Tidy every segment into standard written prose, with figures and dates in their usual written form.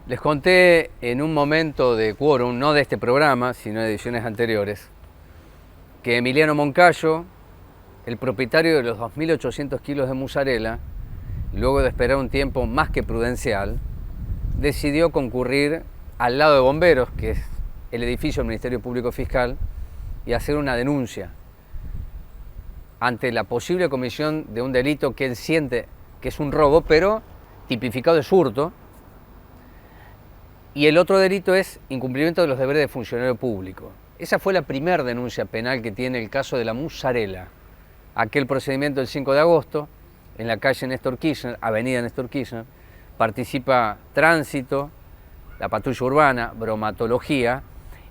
Les conté en un momento de quórum, no de este programa, sino de ediciones anteriores, que Emiliano Moncayo, el propietario de los 2.800 kilos de mozzarella, luego de esperar un tiempo más que prudencial, decidió concurrir al lado de Bomberos, que es el edificio del Ministerio Público Fiscal, y hacer una denuncia ante la posible comisión de un delito que él siente que es un robo, pero tipificado de hurto. Y el otro delito es incumplimiento de los deberes de funcionario público. Esa fue la primera denuncia penal que tiene el caso de la mozzarella. Aquel procedimiento del 5 de agosto, en la calle Néstor Kirchner, avenida Néstor Kirchner, participa tránsito, la patrulla urbana, bromatología,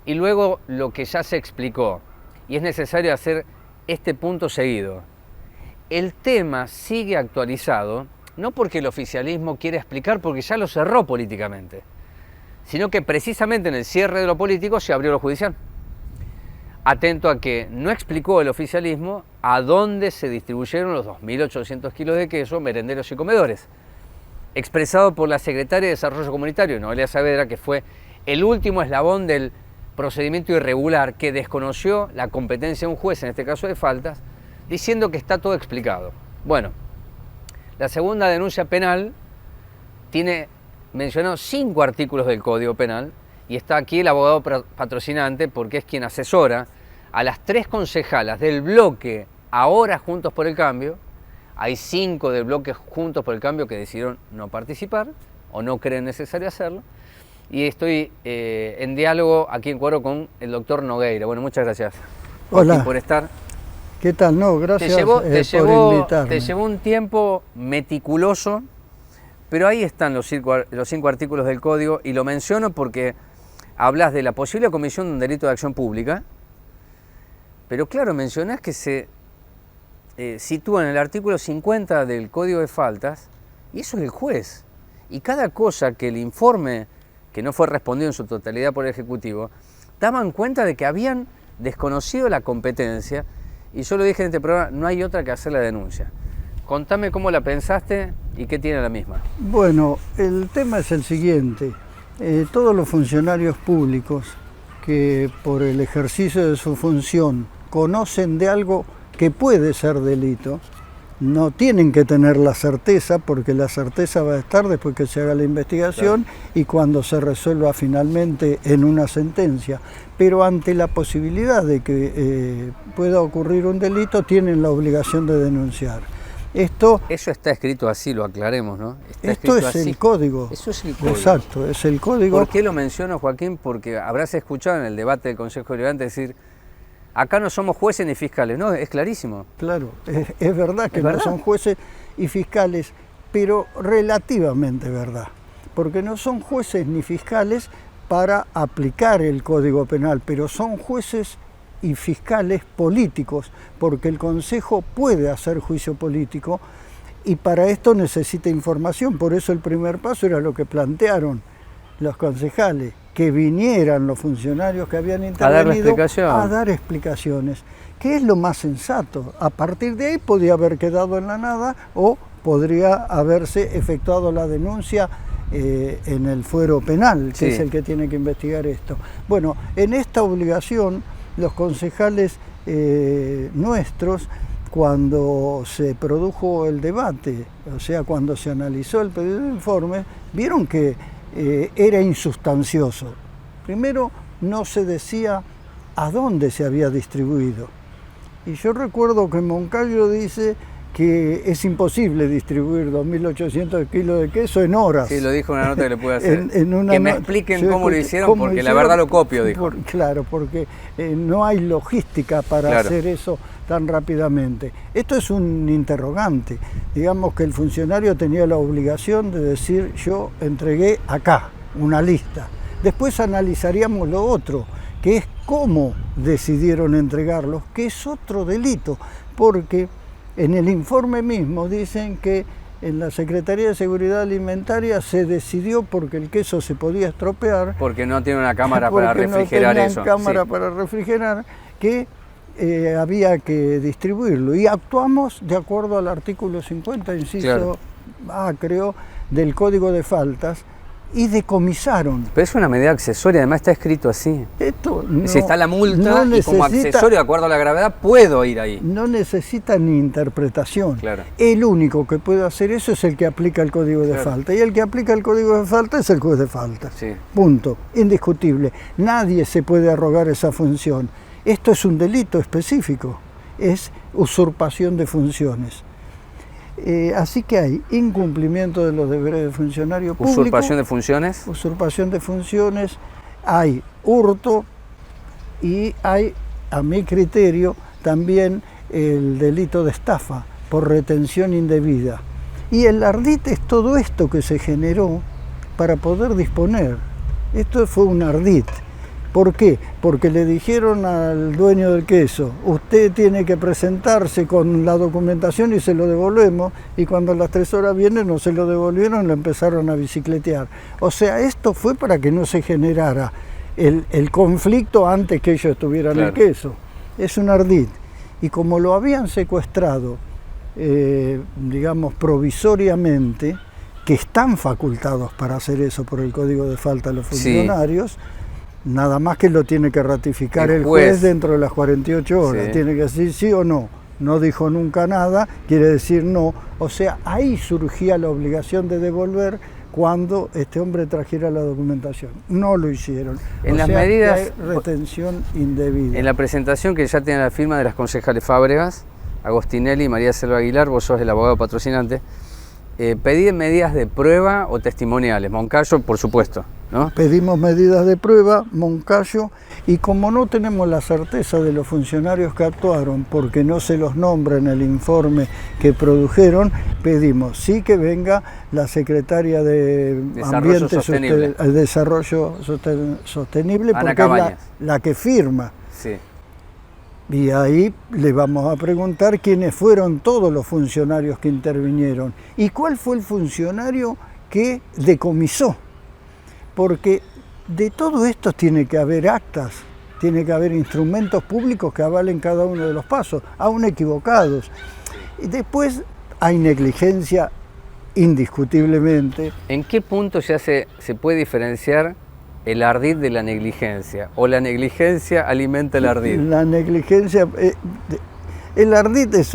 y luego lo que ya se explicó. Y es necesario hacer este punto seguido. El tema sigue actualizado, no porque el oficialismo quiera explicar, porque ya lo cerró políticamente, sino que precisamente en el cierre de lo político se abrió lo judicial. Atento a que no explicó el oficialismo a dónde se distribuyeron los 2.800 kilos de queso, merenderos y comedores, expresado por la secretaria de Desarrollo Comunitario, Noelia Saavedra, que fue el último eslabón del procedimiento irregular que desconoció la competencia de un juez, en este caso de faltas, diciendo que está todo explicado. Bueno, la segunda denuncia penal tiene mencionado 5 artículos del Código Penal y está aquí el abogado patrocinante porque es quien asesora a las 3 concejalas del bloque ahora Juntos por el Cambio. Hay 5 del bloque Juntos por el Cambio que decidieron no participar o no creen necesario hacerlo. Y estoy en diálogo aquí en Cuadro con el doctor Nogueira. Bueno, muchas gracias. Hola. Joaquín, por estar. ¿Qué tal? No, gracias por invitarme. Te llevó un tiempo meticuloso, pero ahí están los 5 artículos del Código y lo menciono porque hablas de la posible comisión de un delito de acción pública, pero claro, mencionás que se sitúa en el artículo 50 del Código de Faltas y eso es el juez. Y cada cosa que el informe, que no fue respondido en su totalidad por el Ejecutivo, daban cuenta de que habían desconocido la competencia y yo lo dije en este programa, no hay otra que hacer la denuncia. Contame cómo la pensaste y qué tiene la misma. Bueno, el tema es el siguiente. Todos los funcionarios públicos que por el ejercicio de su función conocen de algo que puede ser delito, no tienen que tener la certeza, porque la certeza va a estar después que se haga la investigación, claro, y cuando se resuelva finalmente en una sentencia. Pero ante la posibilidad de que pueda ocurrir un delito, tienen la obligación de denunciar. Eso está escrito así, lo aclaremos, ¿no? Esto es así. El código. Eso es el código. Exacto, es el código. ¿Por qué lo menciono, Joaquín? Porque habrás escuchado en el debate del Consejo Deliberante decir, acá no somos jueces ni fiscales. No, es clarísimo. Claro, es verdad que no son jueces y fiscales, pero relativamente verdad. Porque no son jueces ni fiscales para aplicar el Código Penal, pero son jueces y fiscales políticos, porque el Consejo puede hacer juicio político y para esto necesita información. Por eso el primer paso era lo que plantearon los concejales, que vinieran los funcionarios que habían intervenido a dar explicaciones, que es lo más sensato. A partir de ahí podía haber quedado en la nada o podría haberse efectuado la denuncia en el fuero penal, que es el que tiene que investigar esto. Bueno, en esta obligación los concejales nuestros, cuando se produjo el debate, o sea, cuando se analizó el pedido de informe, vieron que era insustancioso. Primero, no se decía a dónde se había distribuido. Y yo recuerdo que Moncayo dice que es imposible distribuir 2.800 kilos de queso en horas. Sí, lo dijo en una nota que le pude hacer. Que me expliquen cómo lo hicieron, porque la verdad lo copio, dijo. Claro, porque no hay logística para hacer eso tan rápidamente. Esto es un interrogante. Digamos que el funcionario tenía la obligación de decir, yo entregué acá una lista. Después analizaríamos lo otro, que es cómo decidieron entregarlos, que es otro delito, porque en el informe mismo dicen que en la Secretaría de Seguridad Alimentaria se decidió porque el queso se podía estropear. Porque no tiene una cámara para refrigerar eso. No tenían cámara para refrigerar, que había que distribuirlo. Y actuamos de acuerdo al artículo 50, inciso creo, del Código de Faltas, y decomisaron. Pero es una medida accesoria, además está escrito así. Esto no, si está la multa no y como accesorio, de acuerdo a la gravedad, puedo ir ahí. No necesita ni interpretación. Claro. El único que puede hacer eso es el que aplica el código de falta. Y el que aplica el código de falta es el juez de falta. Sí. Punto. Indiscutible. Nadie se puede arrogar esa función. Esto es un delito específico. Es usurpación de funciones. Así que hay incumplimiento de los deberes de funcionario público. ¿Usurpación de funciones? Usurpación de funciones, hay hurto y hay, a mi criterio, también el delito de estafa por retención indebida. Y el ardid es todo esto que se generó para poder disponer. Esto fue un ardid. ¿Por qué? Porque le dijeron al dueño del queso, usted tiene que presentarse con la documentación y se lo devolvemos, y cuando a las 3 horas viene no se lo devolvieron, lo empezaron a bicicletear. O sea, esto fue para que no se generara el conflicto antes que ellos tuvieran el queso. Es un ardid. Y como lo habían secuestrado, digamos, provisoriamente, que están facultados para hacer eso por el Código de Falta de los funcionarios, nada más que lo tiene que ratificar el juez dentro de las 48 horas. Tiene que decir sí o no. No dijo nunca nada, quiere decir no. O sea, ahí surgía la obligación de devolver cuando este hombre trajera la documentación. No lo hicieron. En las medidas, hay retención indebida. En la presentación que ya tiene la firma de las concejales Fábregas, Agostinelli y María Selva Aguilar, vos sos el abogado patrocinante, pedí medidas de prueba o testimoniales. Moncayo, por supuesto, ¿no? Pedimos medidas de prueba, Moncayo, y como no tenemos la certeza de los funcionarios que actuaron, porque no se los nombra en el informe que produjeron, pedimos sí que venga la secretaria de Ambiente Sostenible, Desarrollo Sostenible, Ana porque Cabañas, es la que firma. Sí. Y ahí le vamos a preguntar quiénes fueron todos los funcionarios que intervinieron y cuál fue el funcionario que decomisó. Porque de todo esto tiene que haber actas, tiene que haber instrumentos públicos que avalen cada uno de los pasos, aún equivocados. Y después hay negligencia, indiscutiblemente. ¿En qué punto ya se puede diferenciar el ardid de la negligencia? ¿O la negligencia alimenta el ardid? La negligencia... el ardid es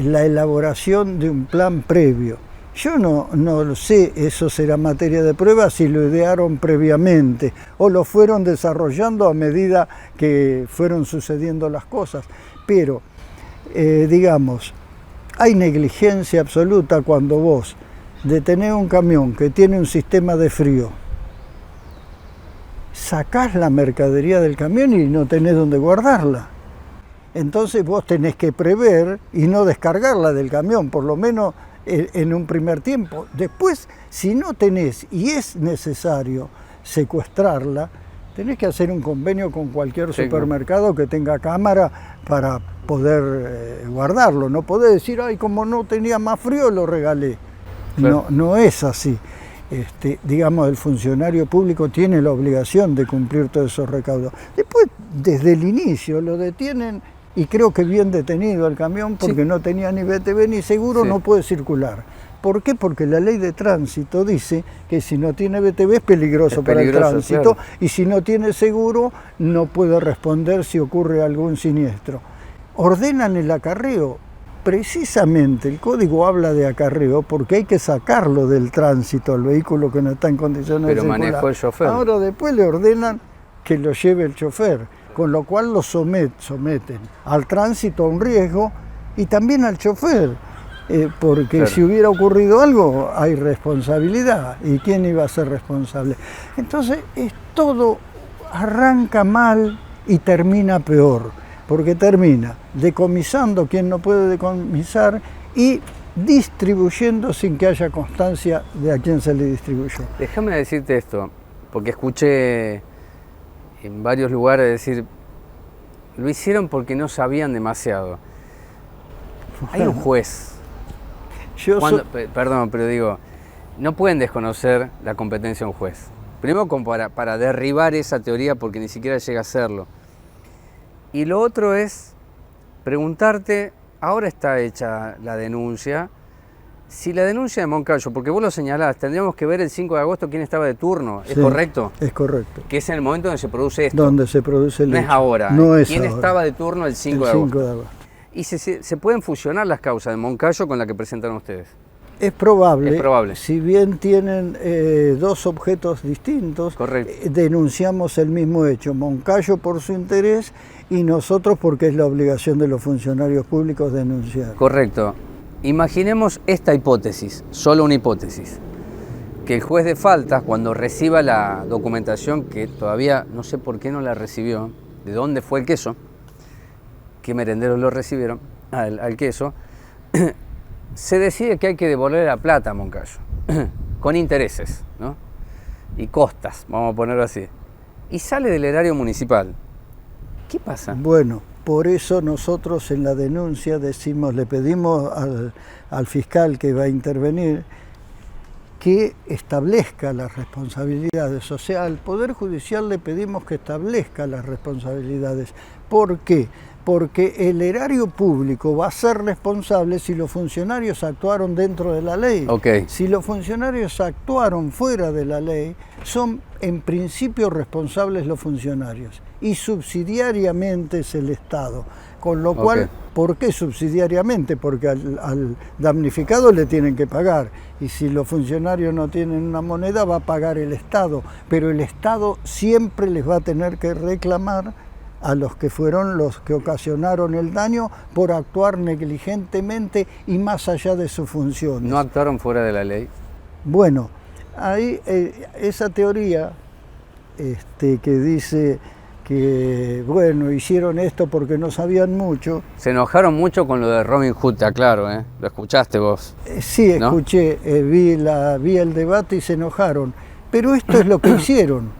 la elaboración de un plan previo. Yo no lo sé, eso será materia de prueba, si lo idearon previamente o lo fueron desarrollando a medida que fueron sucediendo las cosas. Pero, digamos, hay negligencia absoluta cuando vos detenés un camión que tiene un sistema de frío, sacás la mercadería del camión y no tenés dónde guardarla. Entonces vos tenés que prever y no descargarla del camión, por lo menos en un primer tiempo. Después, si no tenés y es necesario secuestrarla, tenés que hacer un convenio con cualquier supermercado que tenga cámara para poder guardarlo. No podés decir, ay, como no tenía más frío, lo regalé. Claro. No es así. Digamos, el funcionario público tiene la obligación de cumplir todos esos recaudos. Después, desde el inicio, lo detienen, y creo que bien detenido el camión, porque no tenía ni BTV ni seguro, no puede circular. ¿Por qué? Porque la ley de tránsito dice que si no tiene BTV es peligroso para el tránsito, y si no tiene seguro no puede responder si ocurre algún siniestro. Ordenan el acarreo. Precisamente el código habla de acarreo porque hay que sacarlo del tránsito al vehículo que no está en condiciones de circular. Pero manejó el chofer. Ahora después le ordenan que lo lleve el chofer, con lo cual lo someten al tránsito a un riesgo y también al chofer, porque si hubiera ocurrido algo hay responsabilidad, y quién iba a ser responsable. Entonces todo arranca mal y termina peor, porque termina decomisando quien no puede decomisar y distribuyendo sin que haya constancia de a quién se le distribuyó. Déjame decirte esto, porque escuché en varios lugares decir, lo hicieron porque no sabían demasiado. Hay un juez. Perdón, pero digo, no pueden desconocer la competencia de un juez. Primero como para derribar esa teoría, porque ni siquiera llega a serlo. Y lo otro es preguntarte, ahora está hecha la denuncia, Si la denuncia de Moncayo, porque vos lo señalás, tendríamos que ver el 5 de agosto quién estaba de turno, ¿es correcto? Es correcto. Que es en el momento donde se produce esto. Donde se produce el No hecho. es ahora. No es ¿Quién ahora. estaba de turno el 5 de El agosto? 5 de agosto. ¿Y se pueden fusionar las causas de Moncayo con la que presentaron ustedes? Es probable. Es probable. Si bien tienen dos objetos distintos, Correcto. Denunciamos el mismo hecho. Moncayo por su interés y nosotros porque es la obligación de los funcionarios públicos denunciar. Correcto. Imaginemos esta hipótesis, solo una hipótesis, que el juez de faltas, cuando reciba la documentación, que todavía no sé por qué no la recibió, de dónde fue el queso, qué merenderos lo recibieron al queso, se decide que hay que devolver la plata a Moncayo, con intereses, ¿no? Y costas, vamos a ponerlo así, y sale del erario municipal. ¿Qué pasa? Bueno, por eso nosotros en la denuncia le pedimos al fiscal que va a intervenir que establezca las responsabilidades. O sea, al Poder Judicial le pedimos que establezca las responsabilidades. ¿Por qué? Porque el erario público va a ser responsable si los funcionarios actuaron dentro de la ley. Okay. Si los funcionarios actuaron fuera de la ley, son en principio responsables los funcionarios y subsidiariamente es el Estado. Con lo cual, ¿por qué subsidiariamente? Porque al damnificado le tienen que pagar y si los funcionarios no tienen una moneda va a pagar el Estado, pero el Estado siempre les va a tener que reclamar a los que fueron los que ocasionaron el daño por actuar negligentemente y más allá de sus funciones. ¿No actuaron fuera de la ley? Bueno, ahí esa teoría que dice que, bueno, hicieron esto porque no sabían mucho. Se enojaron mucho con lo de Robin Hood, claro, ¿eh? Lo escuchaste vos. Sí, ¿no? Escuché, vi el debate y se enojaron, pero esto es lo que hicieron.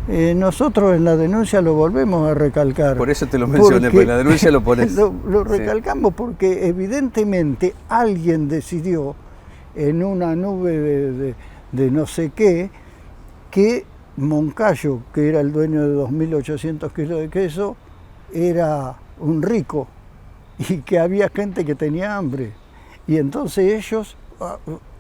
Nosotros en la denuncia lo volvemos a recalcar. Por eso te lo mencioné, porque en la denuncia lo pones. Lo recalcamos porque evidentemente alguien decidió en una nube de no sé qué, que Moncayo, que era el dueño de 2.800 kilos de queso, era un rico y que había gente que tenía hambre. Y entonces ellos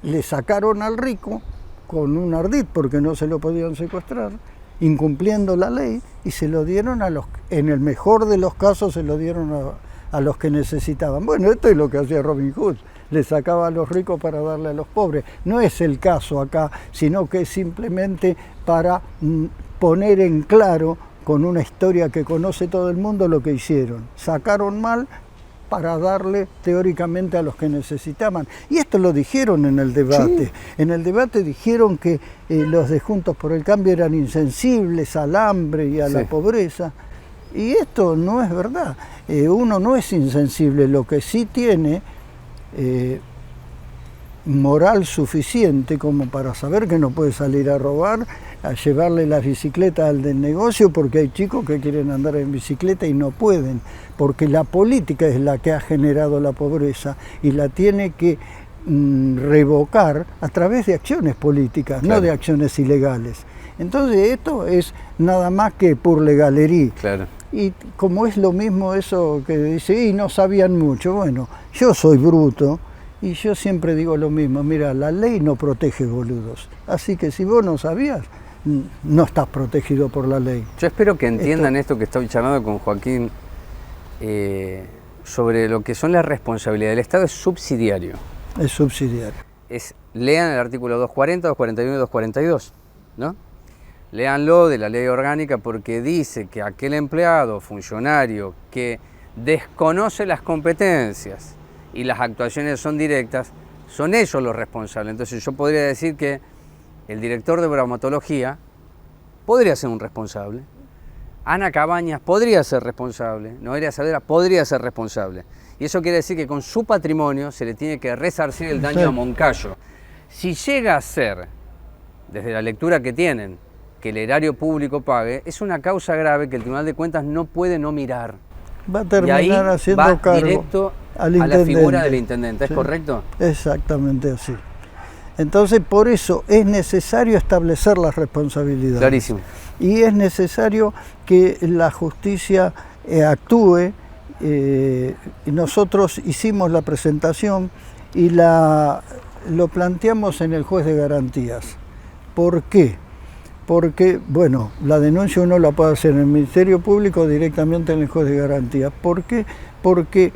le sacaron al rico con un ardid porque no se lo podían secuestrar, incumpliendo la ley, y se lo dieron en el mejor de los casos se lo dieron a los que necesitaban. Bueno, esto es lo que hacía Robin Hood, le sacaba a los ricos para darle a los pobres. No es el caso acá, sino que es simplemente para poner en claro, con una historia que conoce todo el mundo, lo que hicieron. Sacaron mal para darle teóricamente a los que necesitaban. Y esto lo dijeron en el debate. Sí. En el debate dijeron que los de Juntos por el Cambio eran insensibles al hambre y a la pobreza. Y esto no es verdad. Uno no es insensible, lo que sí tiene moral suficiente como para saber que no puede salir a robar, a llevarle las bicicletas al del negocio, porque hay chicos que quieren andar en bicicleta y no pueden, porque la política es la que ha generado la pobreza y la tiene que revocar a través de acciones políticas, claro, no de acciones ilegales. Entonces esto es nada más que por legalería. Claro. Y como es lo mismo eso que dice, y no sabían mucho, bueno, yo soy bruto, y yo siempre digo lo mismo, mira, la ley no protege boludos, así que si vos no sabías, no estás protegido por la ley. Yo espero que entiendan esto que estoy charlando con Joaquín, sobre lo que son las responsabilidades. El Estado es subsidiario. Es subsidiario. Lean el artículo 240, 241 y 242, ¿no? Léanlo de la ley orgánica, porque dice que aquel empleado, funcionario, que desconoce las competencias y las actuaciones son directas, son ellos los responsables. Entonces yo podría decir que el director de bromatología podría ser un responsable, Ana Cabañas podría ser responsable, Noelia Saavedra podría ser responsable. Y eso quiere decir que con su patrimonio se le tiene que resarcir el daño a Moncayo. Si llega a ser, desde la lectura que tienen, que el erario público pague, es una causa grave que el Tribunal de Cuentas no puede no mirar. Va a terminar haciendo va cargo directo a la figura del intendente, ¿es correcto? Exactamente así. Entonces, por eso es necesario establecer las responsabilidades. Clarísimo. Y es necesario que la justicia actúe. Nosotros hicimos la presentación y lo planteamos en el juez de garantías. ¿Por qué? Porque, bueno, la denuncia uno la puede hacer en el Ministerio Público directamente en el juez de garantías. ¿Por qué? Porque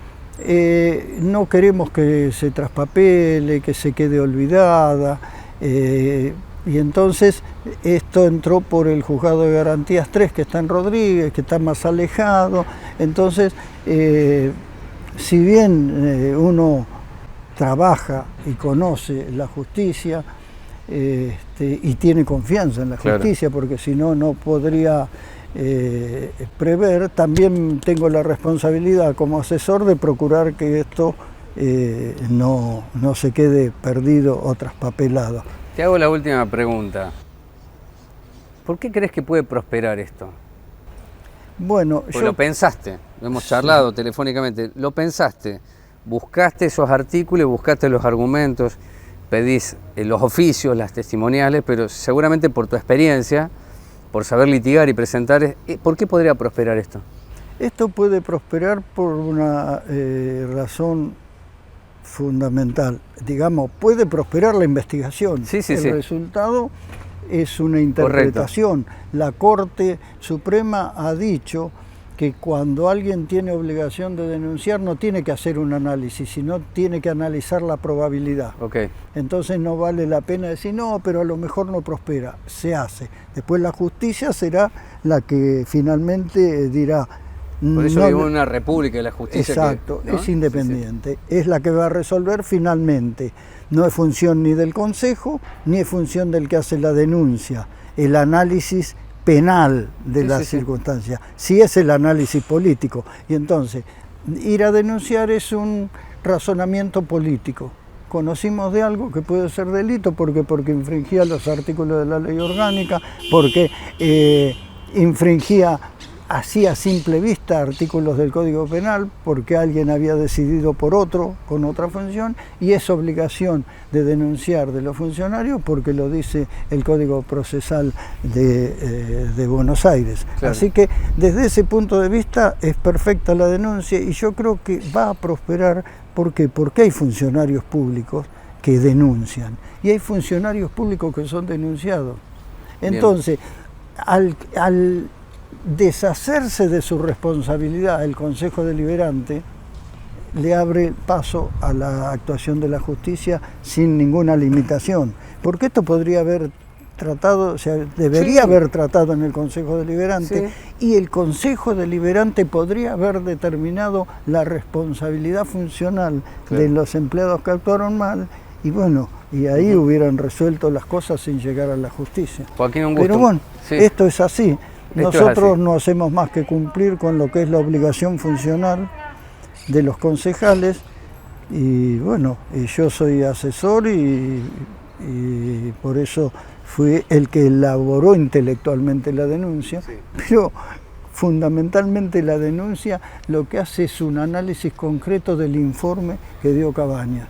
no queremos que se traspapele, que se quede olvidada, y entonces esto entró por el Juzgado de Garantías 3, que está en Rodríguez, que está más alejado. Entonces, si bien uno trabaja y conoce la justicia, y tiene confianza en la justicia, claro, porque si no, no podría prever, también tengo la responsabilidad como asesor de procurar que esto no se quede perdido o traspapelado. Te hago la última pregunta. ¿Por qué crees que puede prosperar esto? Bueno, lo pensaste, lo hemos charlado telefónicamente, lo pensaste, buscaste esos artículos, buscaste los argumentos, pedís los oficios, las testimoniales, pero seguramente por tu experiencia, por saber litigar y presentar, ¿por qué podría prosperar esto? Esto puede prosperar por una razón fundamental. Digamos, puede prosperar la investigación. El resultado es una interpretación. Correcto. La Corte Suprema ha dicho que cuando alguien tiene obligación de denunciar no tiene que hacer un análisis, sino tiene que analizar la probabilidad. Okay. Entonces no vale la pena decir, no, pero a lo mejor no prospera. Se hace. Después la justicia será la que finalmente dirá. Por eso vivimos en una república de la justicia. Exacto, ¿no? Es independiente. Sí. Es la que va a resolver finalmente. No es función ni del Consejo, ni es función del que hace la denuncia. El análisis penal de las circunstancias, sí es el análisis político. Y entonces, ir a denunciar es un razonamiento político. Conocimos de algo que puede ser delito porque infringía los artículos de la ley orgánica, porque infringía así a simple vista artículos del Código Penal, porque alguien había decidido por otro, con otra función, y es obligación de denunciar de los funcionarios porque lo dice el Código Procesal de Buenos Aires. Claro. Así que desde ese punto de vista es perfecta la denuncia y yo creo que va a prosperar. ¿Por qué? Porque hay funcionarios públicos que denuncian y hay funcionarios públicos que son denunciados. Entonces, al deshacerse de su responsabilidad, el Consejo Deliberante le abre paso a la actuación de la justicia sin ninguna limitación, porque esto podría haber tratado, o sea, debería haber tratado en el Consejo Deliberante, y el Consejo Deliberante podría haber determinado la responsabilidad funcional de los empleados que actuaron mal, y bueno, y ahí hubieran resuelto las cosas sin llegar a la justicia. Joaquín, un gusto. Pero bueno, esto es así. Nosotros no hacemos más que cumplir con lo que es la obligación funcional de los concejales y bueno, yo soy asesor y por eso fui el que elaboró intelectualmente la denuncia, pero fundamentalmente la denuncia lo que hace es un análisis concreto del informe que dio Cabañas.